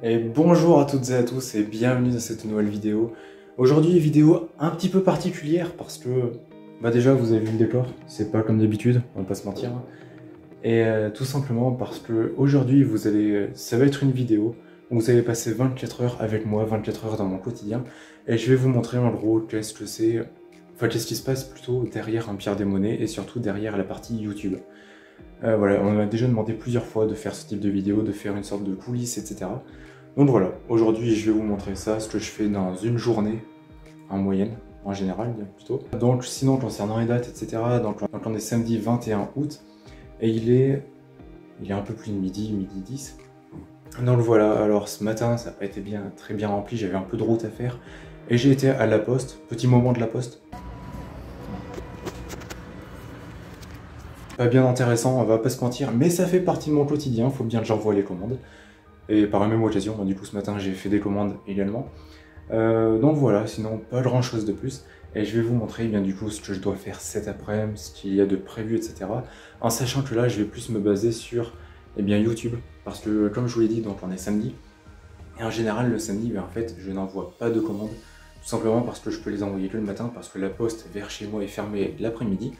Et bonjour à toutes et à tous et bienvenue dans cette nouvelle vidéo. Aujourd'hui, vidéo un petit peu particulière parce que déjà vous avez vu le décor, c'est pas comme d'habitude, on va pas se mentir. Et tout simplement parce que aujourd'hui ça va être une vidéo où vous allez passer 24 heures avec moi, 24 heures dans mon quotidien, et je vais vous montrer en gros qu'est-ce qui se passe plutôt derrière un Pierre Desmonnets et surtout derrière la partie YouTube. Voilà, on m'a déjà demandé plusieurs fois de faire ce type de vidéo, de faire une sorte de coulisses, etc. Donc voilà, aujourd'hui je vais vous montrer ça, ce que je fais dans une journée, en moyenne, en général plutôt. Donc sinon concernant les dates, etc., donc on est samedi 21 août, et il est un peu plus de midi 10. Donc voilà, alors ce matin ça n'a pas été très bien rempli, j'avais un peu de route à faire, et j'ai été à la poste, petit moment de la poste. Pas bien intéressant, on va pas se mentir, mais ça fait partie de mon quotidien, faut bien que j'envoie les commandes. Et par la même occasion, du coup ce matin j'ai fait des commandes également. Donc voilà, sinon pas grand chose de plus. Et je vais vous montrer bien du coup ce que je dois faire cet après-midi, ce qu'il y a de prévu, etc. En sachant que là je vais plus me baser sur YouTube. Parce que comme je vous l'ai dit, donc on est samedi. Et en général le samedi, en fait je n'envoie pas de commandes. Tout simplement parce que je peux les envoyer que le matin, parce que la poste vers chez moi est fermée l'après-midi.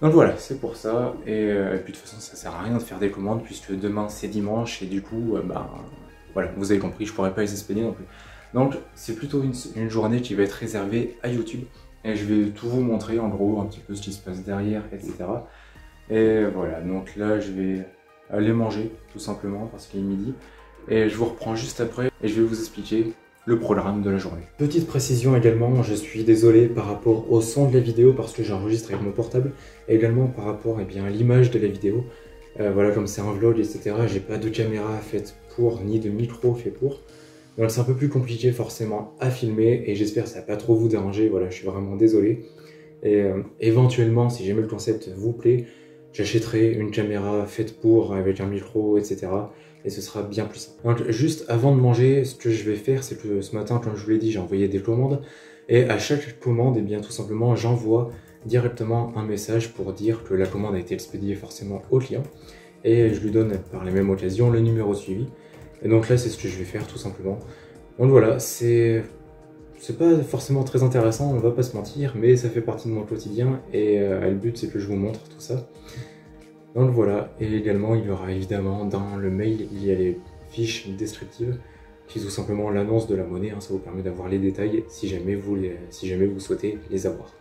Donc voilà, c'est pour ça, et puis de toute façon ça sert à rien de faire des commandes puisque demain c'est dimanche et du coup, voilà, vous avez compris, je pourrais pas les expédier non plus. Donc c'est plutôt une journée qui va être réservée à YouTube et je vais tout vous montrer en gros un petit peu ce qui se passe derrière, etc. Et voilà, donc là je vais aller manger tout simplement parce qu'il est midi et je vous reprends juste après et je vais vous expliquer le programme de la journée. Petite précision également, je suis désolé par rapport au son de la vidéo parce que j'enregistre avec mon portable, et également par rapport à l'image de la vidéo. Voilà, comme c'est un vlog, etc., j'ai pas de caméra faite pour, ni de micro fait pour. Donc c'est un peu plus compliqué forcément à filmer, et j'espère que ça va pas trop vous déranger, voilà, je suis vraiment désolé. Et éventuellement, si jamais le concept vous plaît, j'achèterai une caméra faite pour, avec un micro, etc. Et ce sera bien plus simple. Donc juste avant de manger, ce que je vais faire, c'est que ce matin, comme je vous l'ai dit, j'ai envoyé des commandes. Et à chaque commande, tout simplement, j'envoie directement un message pour dire que la commande a été expédiée forcément au client. Et je lui donne par la même occasion le numéro suivi. Et donc là, c'est ce que je vais faire tout simplement. Donc voilà, c'est pas forcément très intéressant, on va pas se mentir, mais ça fait partie de mon quotidien et le but c'est que je vous montre tout ça. Donc voilà, et également il y aura évidemment dans le mail, il y a les fiches descriptives qui sont tout simplement l'annonce de la monnaie, hein, ça vous permet d'avoir les détails si jamais vous souhaitez les avoir.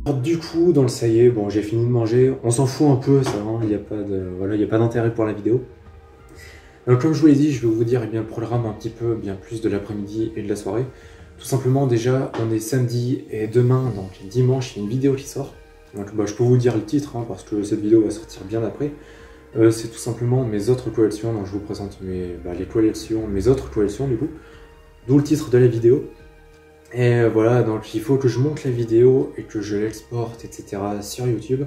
Alors, du coup, dans le ça y est, bon j'ai fini de manger, on s'en fout un peu ça, hein, il n'y a pas d'intérêt pour la vidéo. Donc comme je vous l'ai dit, je vais vous dire le programme un petit peu bien plus de l'après-midi et de la soirée. Tout simplement déjà, on est samedi et demain, donc dimanche, il y a une vidéo qui sort. Donc je peux vous dire le titre, hein, parce que cette vidéo va sortir bien après. C'est tout simplement mes autres collections, donc je vous présente mes autres collections du coup. D'où le titre de la vidéo. Et voilà, donc il faut que je monte la vidéo et que je l'exporte, etc. sur YouTube.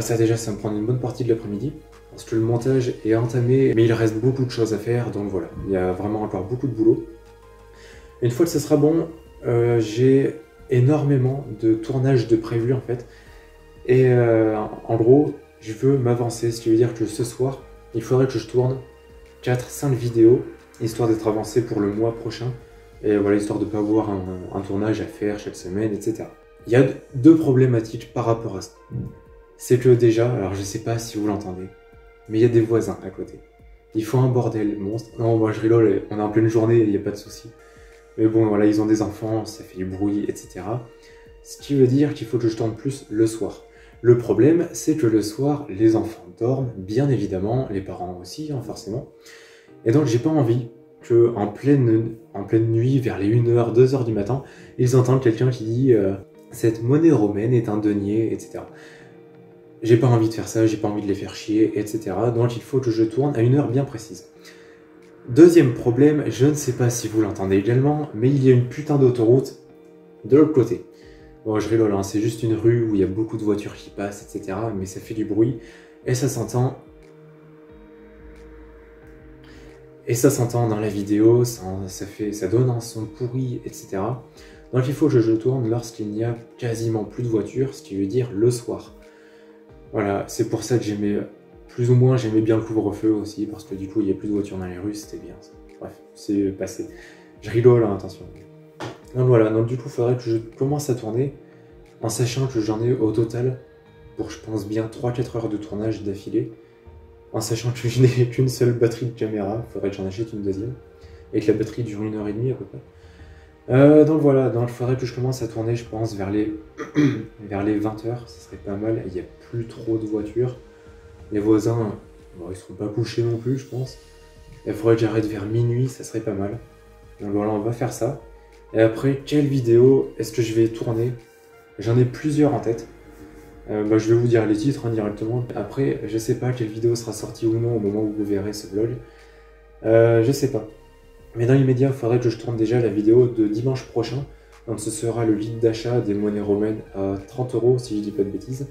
Ça déjà, ça me prend une bonne partie de l'après-midi. Parce que le montage est entamé, mais il reste beaucoup de choses à faire, donc voilà, il y a vraiment encore beaucoup de boulot. Une fois que ce sera bon, j'ai énormément de tournages de prévus en fait. Et en gros, je veux m'avancer, ce qui veut dire que ce soir, il faudrait que je tourne 4-5 vidéos, histoire d'être avancé pour le mois prochain. Et voilà, histoire de ne pas avoir un tournage à faire chaque semaine, etc. Il y a deux problématiques par rapport à ça. C'est que déjà, alors je sais pas si vous l'entendez, mais il y a des voisins à côté. Ils font un bordel monstre. Non, moi je rigole, on est en pleine journée, il n'y a pas de souci. Mais bon, voilà, ils ont des enfants, ça fait du bruit, etc. Ce qui veut dire qu'il faut que je tourne plus le soir. Le problème, c'est que le soir, les enfants dorment, bien évidemment, les parents aussi, hein, forcément. Et donc j'ai pas envie que en pleine nuit, vers les 1h, 2h du matin, ils entendent quelqu'un qui dit cette monnaie romaine est un denier, etc. J'ai pas envie de faire ça, j'ai pas envie de les faire chier, etc. Donc il faut que je tourne à une heure bien précise. Deuxième problème, je ne sais pas si vous l'entendez également, mais il y a une putain d'autoroute de l'autre côté. Bon, je rigole, hein, c'est juste une rue où il y a beaucoup de voitures qui passent, etc. Mais ça fait du bruit, et ça s'entend. Et ça s'entend dans la vidéo, ça donne un son pourri, etc. Donc il faut que je tourne lorsqu'il n'y a quasiment plus de voitures, ce qui veut dire le soir. Voilà, c'est pour ça que j'aimais, plus ou moins, j'aimais bien le couvre-feu aussi, parce que du coup, il n'y a plus de voitures dans les rues, c'était bien ça. Bref, c'est passé. Je rigole, hein, attention. Donc voilà, donc du coup, il faudrait que je commence à tourner, en sachant que j'en ai au total, pour je pense bien 3-4 heures de tournage d'affilée, en sachant que je n'ai qu'une seule batterie de caméra, il faudrait que j'en achète une deuxième, et que la batterie dure 1h30 à peu près. Donc voilà, donc il faudrait que je commence à tourner, je pense, vers les 20h, ça serait pas mal. Il n'y a plus trop de voitures. Les voisins, bon, ils seront pas couchés non plus, je pense. Il faudrait que j'arrête vers minuit, ça serait pas mal. Donc voilà, on va faire ça. Et après, quelle vidéo est-ce que je vais tourner? J'en ai plusieurs en tête. Je vais vous dire les titres indirectement. Après, je sais pas quelle vidéo sera sortie ou non au moment où vous verrez ce vlog. Je sais pas. Mais dans l'immédiat, il faudrait que je tourne déjà la vidéo de dimanche prochain. Donc ce sera le lead d'achat des monnaies romaines à 30 € si je dis pas de bêtises.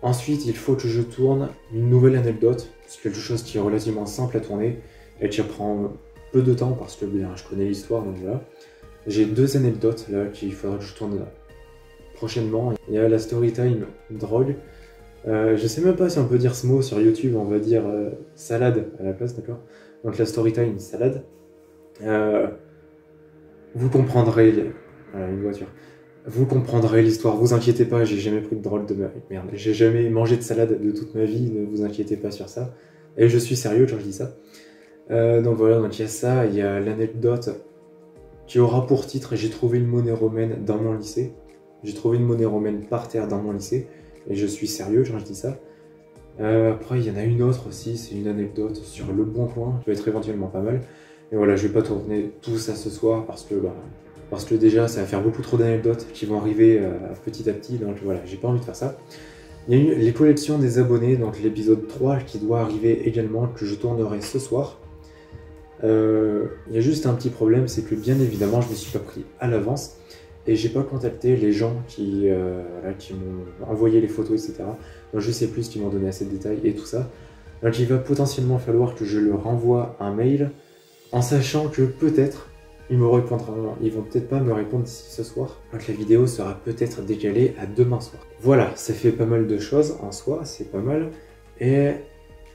Ensuite, il faut que je tourne une nouvelle anecdote. C'est quelque chose qui est relativement simple à tourner et qui prend peu de temps parce que bien, je connais l'histoire, donc voilà. J'ai 2 anecdotes là qu'il faudra que je tourne prochainement. Il y a la storytime drogue. Je sais même pas si on peut dire ce mot sur YouTube, on va dire salade à la place, d'accord? Donc la storytime salade. Vous comprendrez, voilà, une voiture. Vous comprendrez l'histoire, vous inquiétez pas, j'ai jamais pris de drogue de ma vie. Merde, j'ai jamais mangé de salade de toute ma vie, ne vous inquiétez pas sur ça. Et je suis sérieux quand je dis ça. Donc voilà, donc il y a ça, il y a l'anecdote qui aura pour titre j'ai trouvé une monnaie romaine dans mon lycée. J'ai trouvé une monnaie romaine par terre dans mon lycée. Et je suis sérieux quand je dis ça. Après, il y en a une autre aussi, c'est une anecdote sur Le Bon Coin, qui va être éventuellement pas mal. Et voilà, je vais pas tourner tout ça ce soir parce que déjà ça va faire beaucoup trop d'anecdotes qui vont arriver petit à petit, donc voilà, j'ai pas envie de faire ça. Il y a eu les collections des abonnés, donc l'épisode 3 qui doit arriver également, que je tournerai ce soir. Il y a juste un petit problème, c'est que bien évidemment je me suis pas pris à l'avance et j'ai pas contacté les gens qui m'ont envoyé les photos, etc. Donc je sais plus ce qu'ils m'ont donné assez de détails et tout ça. Donc il va potentiellement falloir que je leur envoie un mail en sachant que peut-être ils me répondront, ils vont peut-être pas me répondre d'ici ce soir. Donc la vidéo sera peut-être décalée à demain soir. Voilà, ça fait pas mal de choses en soi, c'est pas mal. Et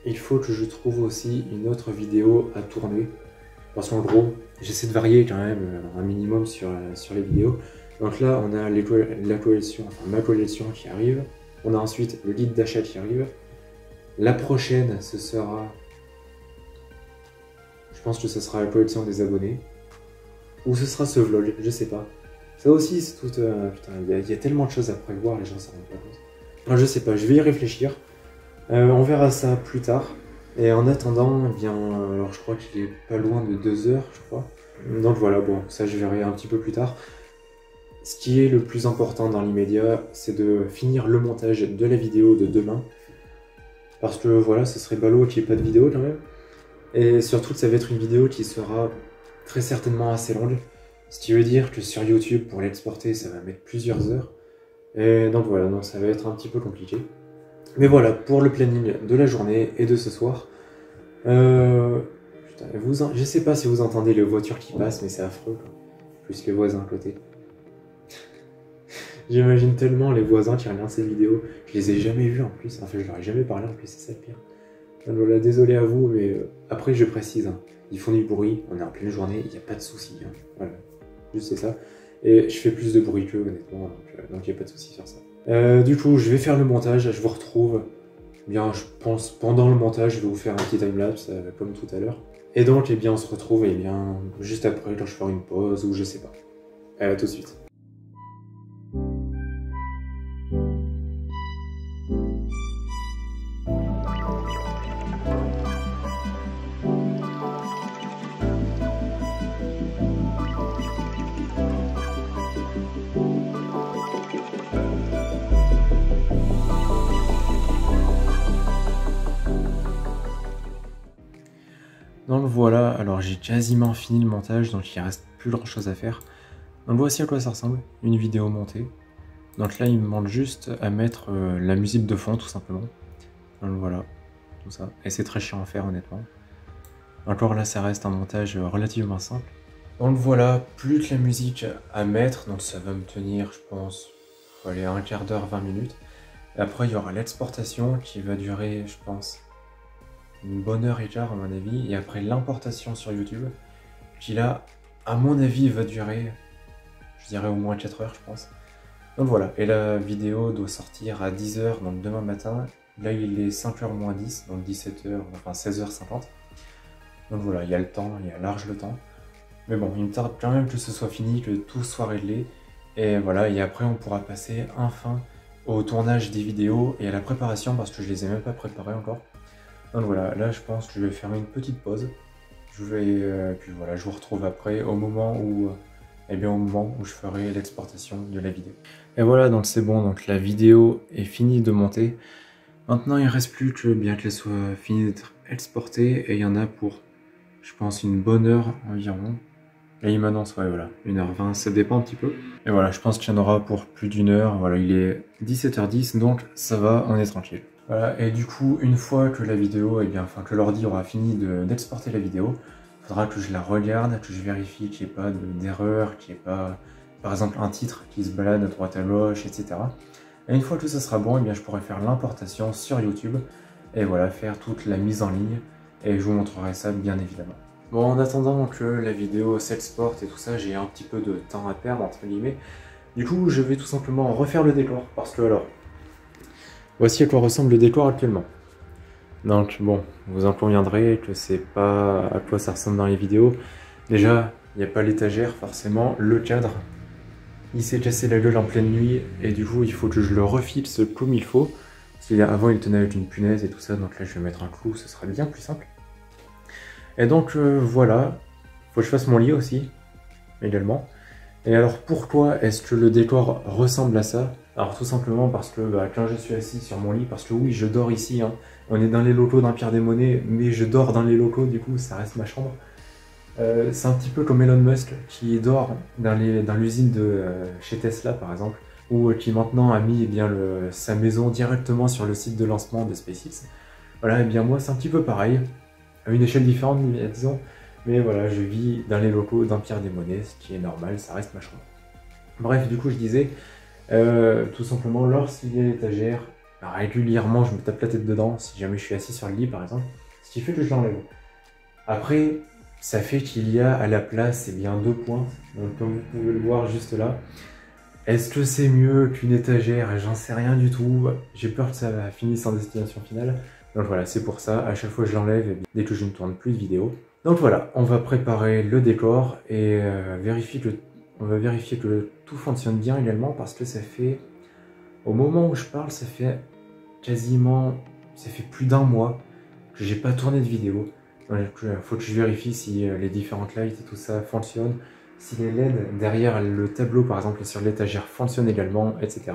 il faut que je trouve aussi une autre vidéo à tourner. Parce qu'en gros, j'essaie de varier quand même un minimum sur les vidéos. Donc là, on a la collection, enfin ma collection qui arrive. On a ensuite le guide d'achat qui arrive. La prochaine, ce sera... Je pense que ce sera la collection des abonnés. Ou ce sera ce vlog, je sais pas. Ça aussi, c'est tout... putain, il y a tellement de choses à prévoir, les gens s'en rendent pas compte. Enfin, je sais pas, je vais y réfléchir. On verra ça plus tard. Et en attendant, eh bien, alors je crois qu'il est pas loin de 2 heures, je crois. Donc voilà, bon, ça je verrai un petit peu plus tard. Ce qui est le plus important dans l'immédiat, c'est de finir le montage de la vidéo de demain. Parce que voilà, ce serait ballot qu'il n'y ait pas de vidéo quand même. Et surtout, ça va être une vidéo qui sera très certainement assez longue. Ce qui veut dire que sur YouTube, pour l'exporter, ça va mettre plusieurs heures. Et donc voilà, donc ça va être un petit peu compliqué. Mais voilà, pour le planning de la journée et de ce soir. Putain, je sais pas si vous entendez les voitures qui passent, mais c'est affreux, quoi. Plus les voisins à côté. J'imagine tellement les voisins qui regardent ces vidéos. Je les ai jamais vus en plus, enfin je leur ai jamais parlé en plus, c'est ça le pire. Donc voilà, désolé à vous, mais après je précise, hein, ils font du bruit, on est en pleine journée, il n'y a pas de souci. Hein. Voilà, juste c'est ça. Et je fais plus de bruit qu'eux, honnêtement, donc il n'y a pas de souci sur ça. Du coup, je vais faire le montage, je vous retrouve. Bien, je pense pendant le montage, je vais vous faire un petit timelapse comme tout à l'heure. Et donc, eh bien, on se retrouve bien, juste après, quand je ferai une pause ou je sais pas. À tout de suite. Donc voilà, alors j'ai quasiment fini le montage, donc il reste plus grand chose à faire. Donc voici à quoi ça ressemble, une vidéo montée. Donc là il me manque juste à mettre la musique de fond tout simplement. Donc voilà, tout ça. Et c'est très chiant à faire honnêtement. Encore là ça reste un montage relativement simple. Donc voilà, plus que la musique à mettre, donc ça va me tenir je pense, allez, un quart d'heure, 20 minutes. Et après, il y aura l'exportation qui va durer, je pense, une bonne heure et quart à mon avis. Et après, l'importation sur YouTube, qui là, à mon avis, va durer, je dirais au moins 4 heures, je pense. Donc voilà, et la vidéo doit sortir à 10 h, donc demain matin. Là, il est 5h moins 10, donc 17 h, enfin 16h50. Donc voilà, il y a le temps, il y a large le temps. Mais bon, il me tarde quand même que ce soit fini, que tout soit réglé. Et voilà, et après on pourra passer enfin au tournage des vidéos et à la préparation parce que je les ai même pas préparées encore. Donc voilà, là je pense que je vais faire une petite pause. Puis voilà, je vous retrouve après au moment où, au moment où je ferai l'exportation de la vidéo. Et voilà, donc c'est bon, donc la vidéo est finie de monter. Maintenant il ne reste plus que bien qu'elle soit finie d'être exportée et il y en a pour, je pense, une bonne heure environ. Et il m'annonce, ouais, voilà, 1h20, ça dépend un petit peu. Et voilà, je pense qu'il y en aura pour plus d'une heure. Voilà, il est 17h10, donc ça va, on est tranquille. Voilà, et du coup, une fois que la vidéo, que l'ordi aura fini d'exporter la vidéo, il faudra que je la regarde, que je vérifie qu'il n'y ait pas d'erreur, qu'il n'y ait pas, par exemple, un titre qui se balade à droite à gauche, etc. Et une fois que tout ça sera bon, je pourrai faire l'importation sur YouTube, et voilà, faire toute la mise en ligne, et je vous montrerai ça bien évidemment. Bon, en attendant que la vidéo s'exporte et tout ça, j'ai un petit peu de temps à perdre, entre guillemets. Du coup, je vais tout simplement refaire le décor, parce que alors, voici à quoi ressemble le décor actuellement. Donc bon, vous en conviendrez que c'est pas à quoi ça ressemble dans les vidéos. Déjà, il n'y a pas l'étagère, forcément, le cadre, il s'est cassé la gueule en pleine nuit, et du coup, il faut que je le refixe comme il faut. Parce qu'avant, il tenait avec une punaise et tout ça, donc là, je vais mettre un clou, ce sera bien plus simple. Et donc voilà, faut que je fasse mon lit aussi, également. Et alors pourquoi est-ce que le décor ressemble à ça? Alors tout simplement parce que quand je suis assis sur mon lit, parce que oui, je dors ici, hein. On est dans les locaux d'Empire des Monnaies, mais je dors dans les locaux, du coup ça reste ma chambre. C'est un petit peu comme Elon Musk qui dort dans l'usine de chez Tesla par exemple, ou qui maintenant a mis sa maison directement sur le site de lancement de SpaceX. Voilà, et bien moi c'est un petit peu pareil. À une échelle différente, disons, mais voilà, je vis dans les locaux d'Empire des Monnaies, ce qui est normal, ça reste ma chambre. Bref, du coup, je disais, tout simplement, lorsqu'il y a l'étagère, régulièrement, je me tape la tête dedans, si jamais je suis assis sur le lit, par exemple, ce qui fait que je l'enlève. Après, ça fait qu'il y a à la place, deux pointes, donc comme vous pouvez le voir juste là. Est-ce que c'est mieux qu'une étagère? J'en sais rien du tout, j'ai peur que ça finisse en destination finale. Donc voilà, c'est pour ça, à chaque fois je l'enlève dès que je ne tourne plus de vidéo. Donc voilà, on va préparer le décor et on va vérifier que tout fonctionne bien également parce que ça fait, au moment où je parle, ça fait plus d'un mois que j'ai pas tourné de vidéo. Donc il faut que je vérifie si les différentes lights et tout ça fonctionnent, si les LED derrière le tableau par exemple et sur l'étagère fonctionnent également, etc.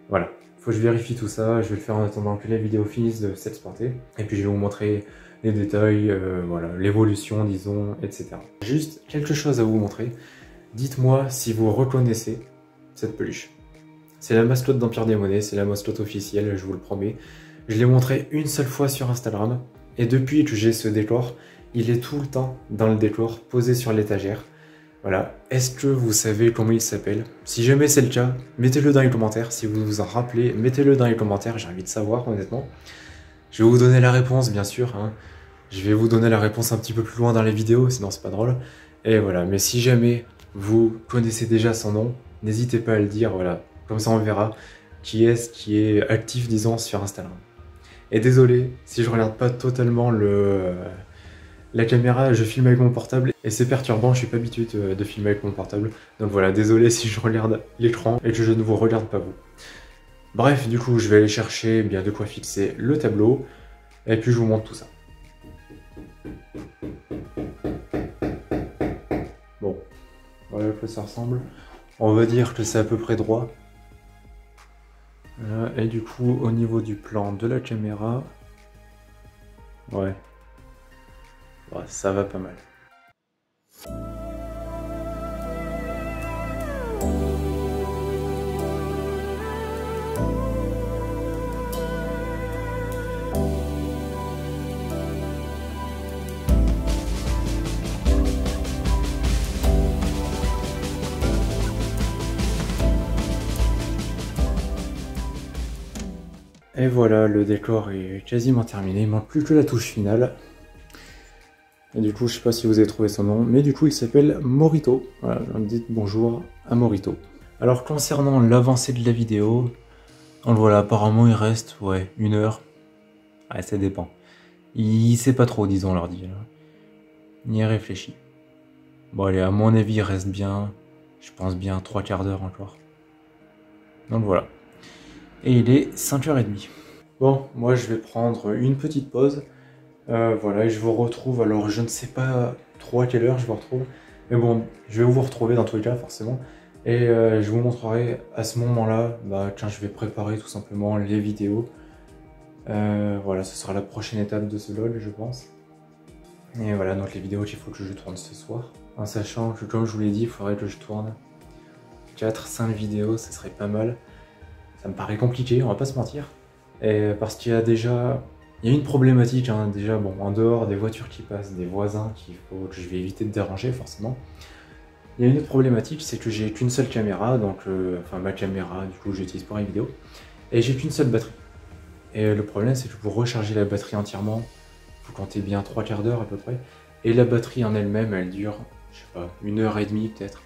Voilà. Faut que je vérifie tout ça, je vais le faire en attendant que la vidéo finisse de s'exporter. Et puis je vais vous montrer les détails, voilà, l'évolution disons, etc. Juste quelque chose à vous montrer. Dites-moi si vous reconnaissez cette peluche. C'est la mascotte d'Empire des Monnaies, c'est la mascotte officielle, je vous le promets. Je l'ai montré une seule fois sur Instagram. Et depuis que j'ai ce décor, il est tout le temps dans le décor, posé sur l'étagère. Voilà, est-ce que vous savez comment il s'appelle? Si jamais c'est le cas, mettez-le dans les commentaires. Si vous vous en rappelez, mettez-le dans les commentaires, j'ai envie de savoir honnêtement. Je vais vous donner la réponse bien sûr, hein. Je vais vous donner la réponse un petit peu plus loin dans les vidéos, sinon c'est pas drôle. Et voilà, mais si jamais vous connaissez déjà son nom, n'hésitez pas à le dire, voilà. Comme ça on verra qui est-ce qui est actif, disons, sur Instagram. Et désolé si je regarde pas totalement la caméra, je filme avec mon portable et c'est perturbant, je suis pas habitué de filmer avec mon portable. Donc voilà, désolé si je regarde l'écran et que je ne vous regarde pas vous. Bref, du coup, je vais aller chercher bien de quoi fixer le tableau et puis je vous montre tout ça. Bon, voilà à quoi ça ressemble. On va dire que c'est à peu près droit. Voilà, et du coup, au niveau du plan de la caméra, ouais. Ouais, ça va pas mal. Et voilà, le décor est quasiment terminé, il manque plus que la touche finale. Et du coup, je sais pas si vous avez trouvé son nom, mais du coup, il s'appelle Morito. Voilà, dites bonjour à Morito. Alors, concernant l'avancée de la vidéo, donc voilà, apparemment, il reste, ouais, 1 heure. Ouais, ça dépend. Il sait pas trop, disons, l'ordi, là. Il y réfléchit. Bon, allez, à mon avis, il reste bien, je pense bien 3/4 d'heure encore. Donc voilà. Et il est 5h30. Bon, moi, je vais prendre une petite pause. Voilà, et je vous retrouve, alors je ne sais pas trop à quelle heure je vous retrouve, mais bon, je vais vous retrouver dans tous les cas, forcément, et je vous montrerai à ce moment-là, quand je vais préparer tout simplement les vidéos. Voilà, ce sera la prochaine étape de ce vlog, je pense. Et voilà, donc les vidéos qu'il faut que je tourne ce soir, en sachant que, comme je vous l'ai dit, il faudrait que je tourne 4-5 vidéos, ce serait pas mal. Ça me paraît compliqué, on va pas se mentir, et parce qu'il y a déjà... Il y a une problématique, hein, déjà, bon, en dehors des voitures qui passent, des voisins que je vais éviter de déranger, forcément. Il y a une autre problématique, c'est que j'ai qu'une seule caméra, donc, enfin ma caméra, du coup, j'utilise pour les vidéos, et j'ai qu'une seule batterie. Et le problème, c'est que pour recharger la batterie entièrement, il faut compter bien 3/4 d'heure à peu près, et la batterie en elle-même, elle dure, je sais pas, 1h30 peut-être.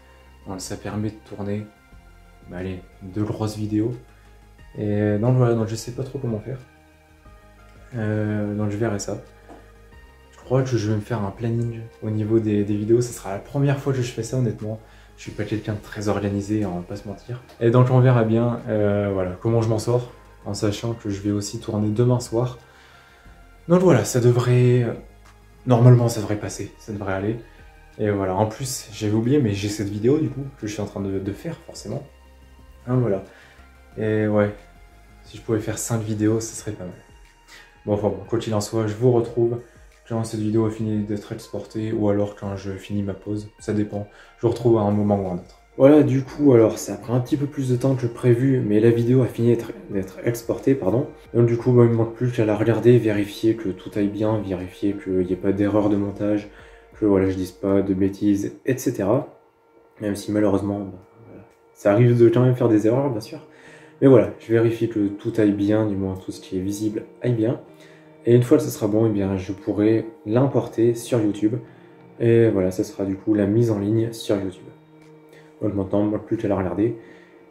Donc ça permet de tourner, allez, 2 grosses vidéos. Et donc voilà, donc je sais pas trop comment faire. Donc je verrai ça. Je crois que je vais me faire un planning au niveau des vidéos. Ce sera la première fois que je fais ça, honnêtement. Je suis pas quelqu'un de très organisé, on va pas se mentir. Et donc on verra bien voilà, comment je m'en sors, en sachant que je vais aussi tourner demain soir. Donc voilà, ça devrait... Normalement ça devrait passer, ça devrait aller. Et voilà, en plus j'avais oublié, mais j'ai cette vidéo du coup, que je suis en train de faire forcément. Donc voilà. Et ouais, si je pouvais faire 5 vidéos, ce serait pas mal. Bon, enfin bon, quoi qu'il en soit, je vous retrouve quand cette vidéo a fini d'être exportée ou alors quand je finis ma pause, ça dépend. Je vous retrouve à un moment ou à un autre. Voilà, du coup, alors ça prend un petit peu plus de temps que prévu, mais la vidéo a fini d'être exportée, pardon. Donc du coup, il me manque plus qu'à la regarder, vérifier que tout aille bien, vérifier qu'il n'y ait pas d'erreur de montage, que voilà, je dise pas de bêtises, etc. Même si malheureusement, voilà, ça arrive de quand même faire des erreurs, bien sûr. Mais voilà, je vérifie que tout aille bien, du moins tout ce qui est visible aille bien. Et une fois que ce sera bon, eh bien, je pourrai l'importer sur YouTube. Et voilà, ce sera du coup la mise en ligne sur YouTube. Donc maintenant, il ne manque plus qu'à la regarder.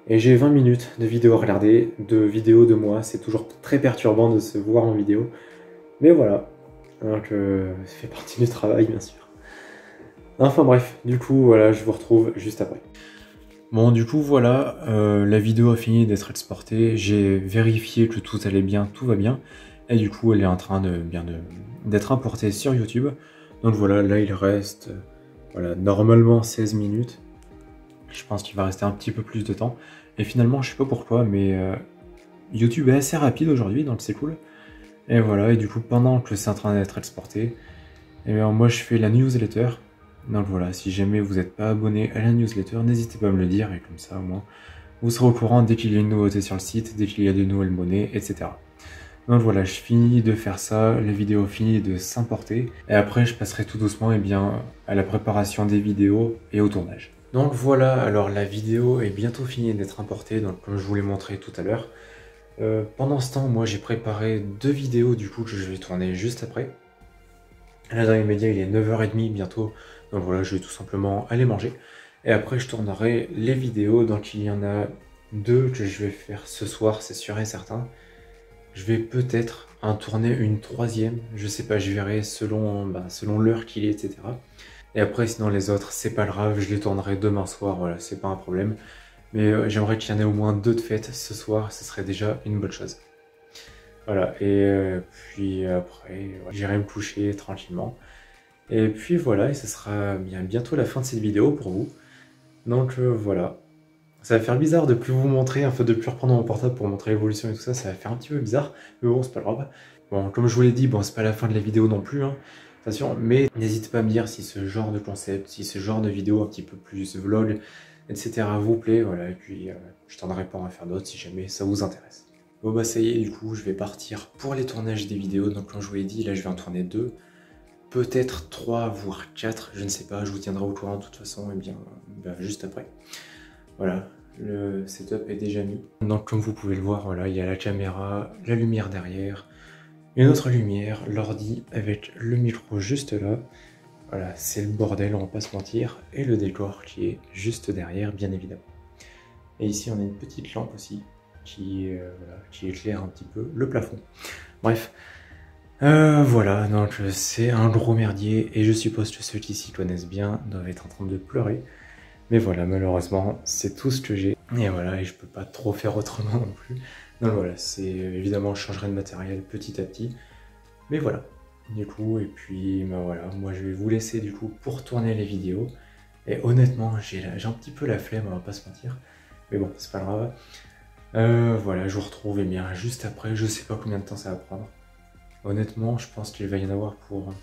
Et j'ai 20 minutes de vidéo à regarder, de vidéos de moi. C'est toujours très perturbant de se voir en vidéo. Mais voilà, donc ça fait partie du travail, bien sûr. Enfin bref, du coup, voilà, je vous retrouve juste après. Bon, du coup, voilà, la vidéo a fini d'être exportée. J'ai vérifié que tout allait bien, tout va bien. Et du coup, elle est en train d'être importée sur YouTube. Donc voilà, là, il reste voilà, normalement 16 minutes. Je pense qu'il va rester un petit peu plus de temps. Et finalement, je sais pas pourquoi, mais YouTube est assez rapide aujourd'hui, donc c'est cool. Et voilà, et du coup, pendant que c'est en train d'être exporté, et bien, moi, je fais la newsletter. Donc voilà, si jamais vous n'êtes pas abonné à la newsletter, n'hésitez pas à me le dire, et comme ça, au moins, vous serez au courant dès qu'il y a une nouveauté sur le site, dès qu'il y a de nouvelles monnaies, etc. Donc voilà, je finis de faire ça, la vidéo finit de s'importer, et après je passerai tout doucement à la préparation des vidéos et au tournage. Donc voilà, alors la vidéo est bientôt finie d'être importée, donc comme je vous l'ai montré tout à l'heure. Pendant ce temps, moi j'ai préparé 2 vidéos du coup que je vais tourner juste après. Là dans les médias il est 9h30 bientôt, donc voilà, je vais tout simplement aller manger. Et après je tournerai les vidéos, donc il y en a 2 que je vais faire ce soir, c'est sûr et certain. Je vais peut-être en tourner une 3e, je sais pas, je verrai selon l'heure qu'il est, etc. Et après, sinon les autres, c'est pas grave, je les tournerai demain soir, voilà, c'est pas un problème. Mais j'aimerais qu'il y en ait au moins 2 de fête ce soir, ce serait déjà une bonne chose. Voilà, et puis après, j'irai me coucher tranquillement. Et puis voilà, et ce sera bientôt la fin de cette vidéo pour vous. Donc voilà. Ça va faire bizarre de plus vous montrer, en fait, de plus reprendre mon portable pour montrer l'évolution et tout ça, ça va faire un petit peu bizarre, mais bon, c'est pas grave. Bon, comme je vous l'ai dit, bon, c'est pas la fin de la vidéo non plus, hein, attention, mais n'hésitez pas à me dire si ce genre de concept, si ce genre de vidéo un petit peu plus vlog, etc. vous plaît, voilà, et puis je tendrai pas à en faire d'autres si jamais ça vous intéresse. Bon bah ça y est, du coup, je vais partir pour les tournages des vidéos, donc comme je vous l'ai dit, là je vais en tourner 2, peut-être 3, voire 4, je ne sais pas, je vous tiendrai au courant de toute façon, et bien juste après. Voilà, le setup est déjà mis. Donc comme vous pouvez le voir, voilà, il y a la caméra, la lumière derrière, une autre lumière, l'ordi avec le micro juste là. Voilà, c'est le bordel, on va pas se mentir, et le décor qui est juste derrière, bien évidemment. Et ici, on a une petite lampe aussi voilà, qui éclaire un petit peu le plafond. Bref, voilà, donc c'est un gros merdier, et je suppose que ceux qui s'y connaissent bien doivent être en train de pleurer. Mais voilà, malheureusement, c'est tout ce que j'ai. Et voilà, et je peux pas trop faire autrement non plus. Donc voilà, c'est évidemment, je changerai de matériel petit à petit. Mais voilà, du coup, et puis bah voilà, moi je vais vous laisser du coup pour tourner les vidéos. Et honnêtement, j'ai un petit peu la flemme, on va pas se mentir. Mais bon, c'est pas grave. Voilà, je vous retrouve eh bien juste après, je sais pas combien de temps ça va prendre. Honnêtement, je pense qu'il va y en avoir pour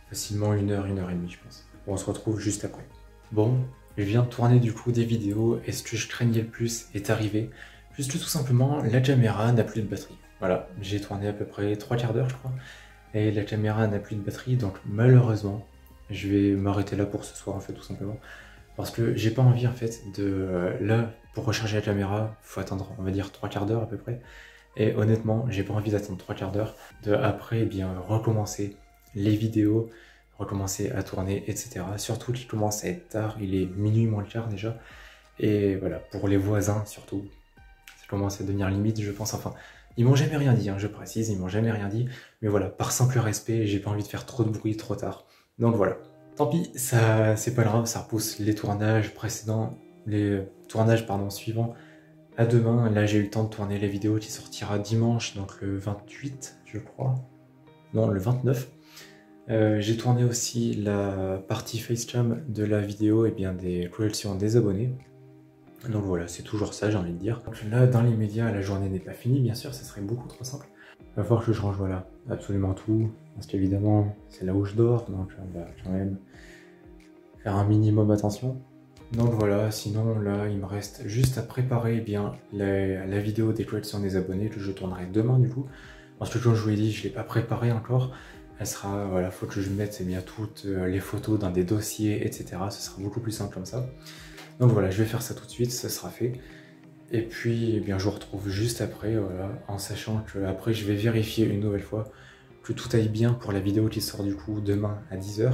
facilement 1 heure, 1 heure et demie, je pense. Bon, on se retrouve juste après. Bon, je viens de tourner du coup des vidéos et ce que je craignais le plus est arrivé. Puisque tout simplement, la caméra n'a plus de batterie. Voilà, j'ai tourné à peu près 3/4 d'heure, je crois. Et la caméra n'a plus de batterie, donc malheureusement, je vais m'arrêter là pour ce soir, en fait, tout simplement. Parce que j'ai pas envie, en fait, de... là, pour recharger la caméra, faut attendre, on va dire, 3/4 d'heure à peu près. Et honnêtement, j'ai pas envie d'attendre 3/4 d'heure. De après, eh bien, recommencer les vidéos, recommencer à tourner, etc. Surtout qu'il commence à être tard, il est minuit moins le quart déjà. Et voilà, pour les voisins surtout, ça commence à devenir limite, je pense. Enfin, ils m'ont jamais rien dit, hein, je précise, ils m'ont jamais rien dit. Mais voilà, par simple respect, j'ai pas envie de faire trop de bruit trop tard. Donc voilà. Tant pis, ça, c'est pas grave, ça repousse les tournages précédents, les tournages pardon, suivants à demain. Là, j'ai eu le temps de tourner la vidéo qui sortira dimanche, donc le 28, je crois. Non, le 29. J'ai tourné aussi la partie facecam de la vidéo et bien des collections des abonnés. Donc voilà, c'est toujours ça, j'ai envie de dire. Donc là, dans l'immédiat, la journée n'est pas finie, bien sûr, ça serait beaucoup trop simple. Il va falloir que je range, voilà, absolument tout. Parce qu'évidemment, c'est là où je dors, donc on va quand même faire un minimum attention. Donc voilà, sinon là, il me reste juste à préparer eh bien la vidéo des collections des abonnés que je tournerai demain du coup. Parce que comme je vous l'ai dit, je ne l'ai pas préparée encore. Elle sera, voilà, faut que je mette eh bien, toutes les photos dans des dossiers, etc. Ce sera beaucoup plus simple comme ça. Donc voilà, je vais faire ça tout de suite, ça sera fait. Et puis, eh bien, je vous retrouve juste après, voilà, en sachant que après je vais vérifier une nouvelle fois que tout aille bien pour la vidéo qui sort du coup demain à 10 h.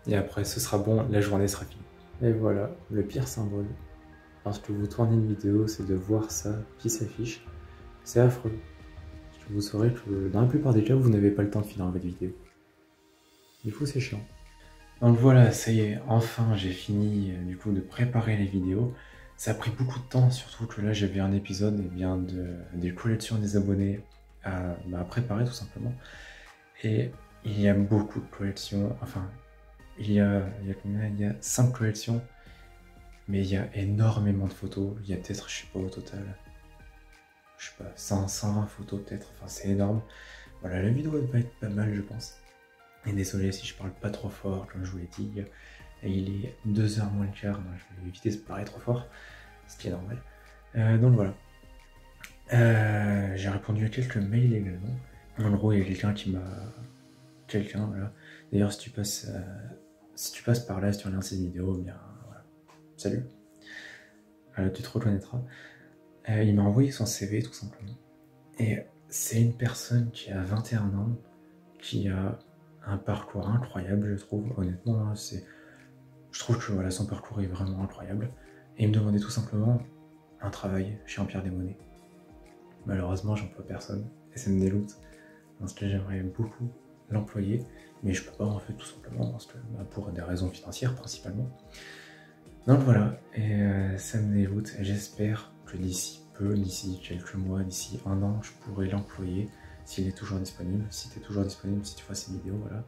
Et après, ce sera bon, la journée sera finie. Et voilà, le pire symbole, lorsque vous tournez une vidéo, c'est de voir ça qui s'affiche. C'est affreux. Parce que vous saurez que dans la plupart des cas, vous n'avez pas le temps de finir votre vidéo. Du coup, c'est chiant. Donc voilà, ça y est, enfin j'ai fini du coup de préparer les vidéos. Ça a pris beaucoup de temps, surtout que là j'avais un épisode eh bien, des collections des abonnés à préparer tout simplement. Et il y a beaucoup de collections, enfin il y a combien? Il y a 5 collections, mais il y a énormément de photos. Il y a peut-être, je sais pas, au total, je sais pas, 120 photos peut-être, enfin c'est énorme. Voilà, la vidéo va être pas mal je pense. Et désolé si je parle pas trop fort, comme je vous l'ai dit, et il est 2 h moins le quart, donc je vais éviter de parler trop fort, ce qui est normal. Donc voilà. J'ai répondu à quelques mails également. En gros, il y a quelqu'un qui m'a... Quelqu'un, voilà. D'ailleurs, si tu passes par là, si tu regardes cette vidéo, bien voilà. Salut. Tu te reconnaîtras. Il m'a envoyé son CV tout simplement. Et c'est une personne qui a 21 ans, qui a un parcours incroyable, je trouve. Honnêtement, je trouve que voilà, son parcours est vraiment incroyable. Et il me demandait tout simplement un travail chez Empire des Monnaies. Malheureusement, j'emploie personne et ça me dégoûte parce que j'aimerais beaucoup l'employer, mais je peux pas en fait tout simplement parce que pour des raisons financières principalement. Donc voilà, et ça me dégoûte. J'espère que d'ici peu, d'ici quelques mois, d'ici 1 an, je pourrai l'employer s'il est toujours disponible. Si tu es toujours disponible, si tu vois ces vidéos, voilà.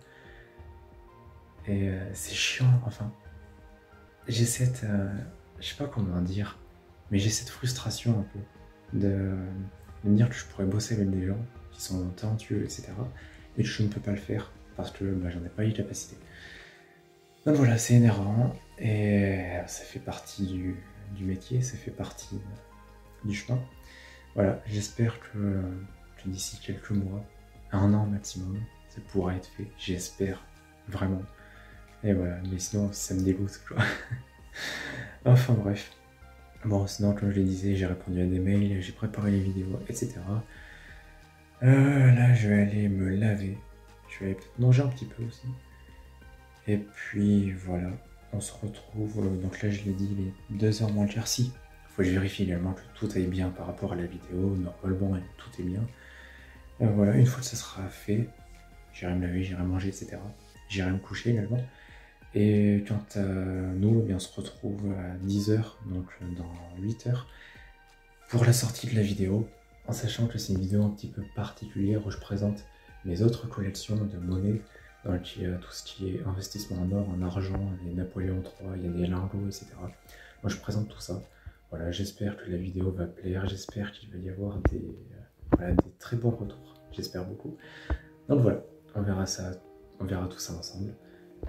Et c'est chiant, enfin. J'ai cette, je sais pas comment dire, mais j'ai cette frustration un peu de me dire que je pourrais bosser avec des gens qui sont talentueux, etc. et que je ne peux pas le faire parce que j'en ai pas les capacités. Donc voilà, c'est énervant et ça fait partie du métier, ça fait partie du chemin. Voilà, j'espère que d'ici quelques mois, 1 an maximum, ça pourra être fait, j'espère vraiment. Et voilà, mais sinon ça me dégoûte quoi. Enfin bref. Bon, sinon, comme je le disais, j'ai répondu à des mails, j'ai préparé les vidéos, etc. Là, je vais aller me laver. Je vais peut-être manger un petit peu aussi. Et puis, voilà. On se retrouve. Donc là, je l'ai dit, il est 2h moins le quart. Si. Faut que je vérifie également que tout aille bien par rapport à la vidéo. Normalement, tout est bien. Voilà, une fois que ça sera fait, j'irai me laver, j'irai manger, etc. J'irai me coucher également. Et quant à nous, eh bien, on se retrouve à 10h, donc dans 8h, pour la sortie de la vidéo, en sachant que c'est une vidéo un petit peu particulière où je présente mes autres collections de monnaie, dans qui il y a tout ce qui est investissement en or, en argent, les Napoléon III, il y a des lingots, etc. Moi je présente tout ça. Voilà, j'espère que la vidéo va plaire, j'espère qu'il va y avoir voilà, des très bons retours, j'espère beaucoup. Donc voilà, on verra ça, on verra tout ça ensemble.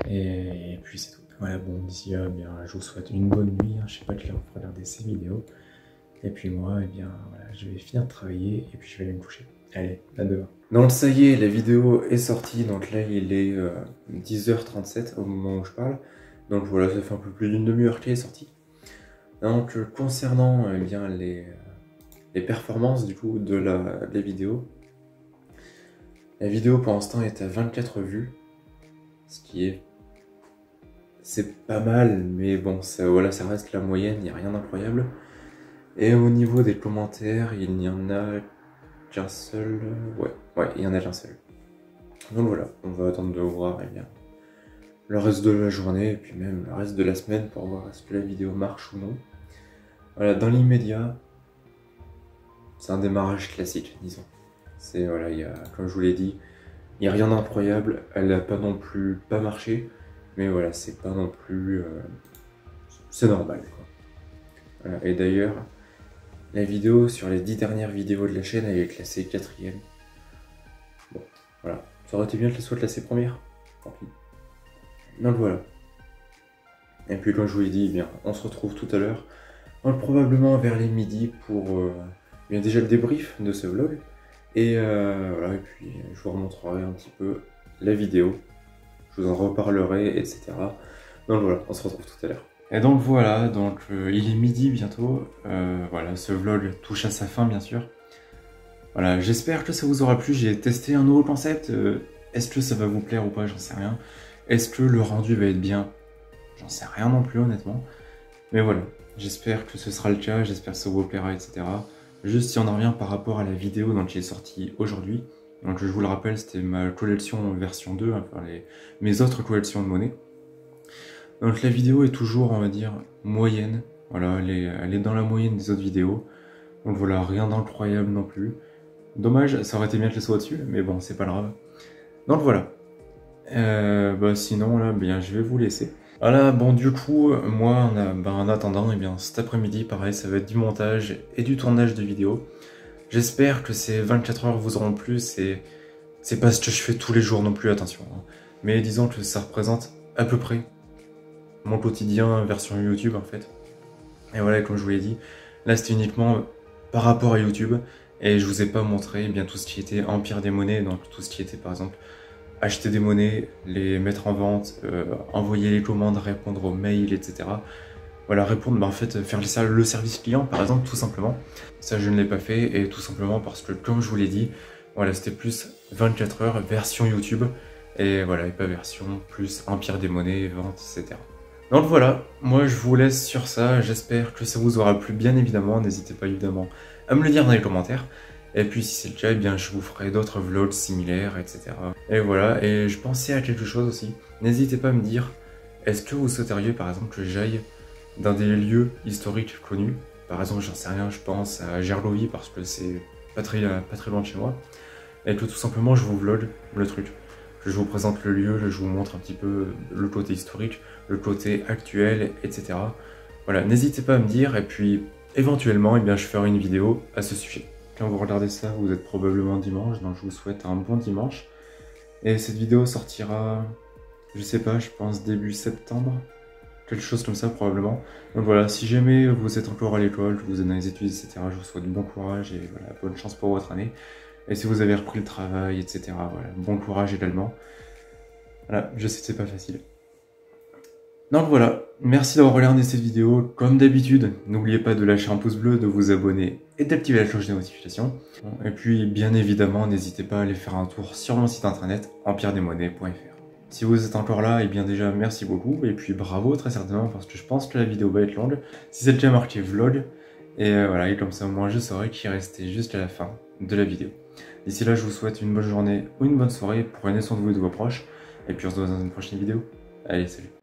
Et puis c'est tout. Voilà, bon, d'ici là, bien, je vous souhaite une bonne nuit. Hein. Je sais pas qui va regarder ces vidéos. Et puis moi, eh bien, voilà, je vais finir de travailler et puis je vais aller me coucher. Allez, à demain. Donc ça y est, la vidéo est sortie. Donc là, il est 10h37 au moment où je parle. Donc voilà, ça fait un peu plus d'une demi-heure qu'elle est sortie. Donc concernant eh bien, les performances du coup de la vidéo. La vidéo pour l'instant est à 24 vues. Ce qui est... C'est pas mal, mais bon, voilà, ça reste la moyenne, il n'y a rien d'incroyable. Et au niveau des commentaires, il n'y en a qu'un seul... Ouais, il y en a qu'un seul. Donc voilà, on va attendre de voir eh bien, le reste de la journée, et puis même le reste de la semaine pour voir est-ce que la vidéo marche ou non. Voilà, dans l'immédiat, c'est un démarrage classique, disons. C'est, voilà, comme je vous l'ai dit, il n'y a rien d'incroyable, elle n'a pas non plus pas marché, mais voilà, c'est pas non plus... c'est normal, quoi. Voilà. Et d'ailleurs, la vidéo sur les 10 dernières vidéos de la chaîne, elle est classée 4ème. Bon, voilà. Ça aurait été bien qu'elle soit classée première. Tant pis. Donc voilà. Et puis comme je vous l'ai dit, eh bien, on se retrouve tout à l'heure, probablement vers les midis pour bien déjà le débrief de ce vlog. Et voilà, et puis je vous remontrerai un petit peu la vidéo. Je vous en reparlerai, etc. Donc voilà, on se retrouve tout à l'heure. Et donc voilà, donc il est midi bientôt. Voilà, ce vlog touche à sa fin bien sûr. Voilà, j'espère que ça vous aura plu. J'ai testé un nouveau concept. Est-ce que ça va vous plaire ou pas? J'en sais rien. Est-ce que le rendu va être bien? J'en sais rien non plus honnêtement. Mais voilà, j'espère que ce sera le cas. J'espère que ça vous plaira, etc. Juste si on en revient par rapport à la vidéo dont qui est sortie aujourd'hui. Donc je vous le rappelle, c'était ma collection version 2, enfin mes autres collections de monnaie. Donc la vidéo est toujours, on va dire, moyenne. Voilà, elle est dans la moyenne des autres vidéos. Donc voilà, rien d'incroyable non plus. Dommage, ça aurait été bien qu'elle soit au-dessus, mais bon, c'est pas grave. Donc voilà. Sinon, là, bien, je vais vous laisser. Voilà, bon, du coup, moi, en attendant, eh bien, cet après-midi, pareil, ça va être du montage et du tournage de vidéos. J'espère que ces 24 heures vous auront plu. C'est pas ce que je fais tous les jours non plus, attention. Hein. Mais disons que ça représente à peu près mon quotidien version YouTube, en fait. Et voilà, comme je vous l'ai dit, là, c'était uniquement par rapport à YouTube. Et je vous ai pas montré eh bien tout ce qui était Empire des monnaies, donc tout ce qui était par exemple acheter des monnaies, les mettre en vente, envoyer les commandes, répondre aux mails, etc. Voilà, répondre, en fait, faire le service client par exemple, tout simplement. Ça je ne l'ai pas fait, et tout simplement parce que comme je vous l'ai dit, voilà, c'était plus 24 heures version YouTube, et voilà, et pas version plus Empire des monnaies, vente, etc. Donc voilà, moi je vous laisse sur ça, j'espère que ça vous aura plu bien évidemment, n'hésitez pas évidemment à me le dire dans les commentaires. Et puis si c'est le cas, eh bien, je vous ferai d'autres vlogs similaires, etc. Et voilà, et je pensais à quelque chose aussi. N'hésitez pas à me dire, est-ce que vous souhaiteriez par exemple que j'aille dans des lieux historiques connus? Par exemple, j'en sais rien, je pense à Gerlovie parce que c'est pas très loin de chez moi. Et que tout simplement je vous vlog le truc. Que je vous présente le lieu, je vous montre un petit peu le côté historique, le côté actuel, etc. Voilà, n'hésitez pas à me dire, et puis éventuellement, eh bien, je ferai une vidéo à ce sujet. Quand vous regardez ça, vous êtes probablement dimanche, donc je vous souhaite un bon dimanche. Et cette vidéo sortira, je sais pas, je pense début septembre, quelque chose comme ça probablement. Donc voilà, si jamais vous êtes encore à l'école, que vous êtes dans les études, etc., je vous souhaite bon courage et voilà, bonne chance pour votre année. Et si vous avez repris le travail, etc., voilà, bon courage également. Voilà, je sais que c'est pas facile. Donc voilà, merci d'avoir regardé cette vidéo. Comme d'habitude, n'oubliez pas de lâcher un pouce bleu, de vous abonner et d'activer la cloche de notification. Et puis bien évidemment, n'hésitez pas à aller faire un tour sur mon site internet empiredesmonnaies.fr. Si vous êtes encore là, et bien déjà merci beaucoup, et puis bravo très certainement parce que je pense que la vidéo va être longue. Si c'est déjà marqué vlog, et voilà, et comme ça moi je saurai qu'il restait juste à la fin de la vidéo. D'ici là, je vous souhaite une bonne journée ou une bonne soirée, prenez soin de vous et de vos proches, et puis on se voit dans une prochaine vidéo. Allez, salut!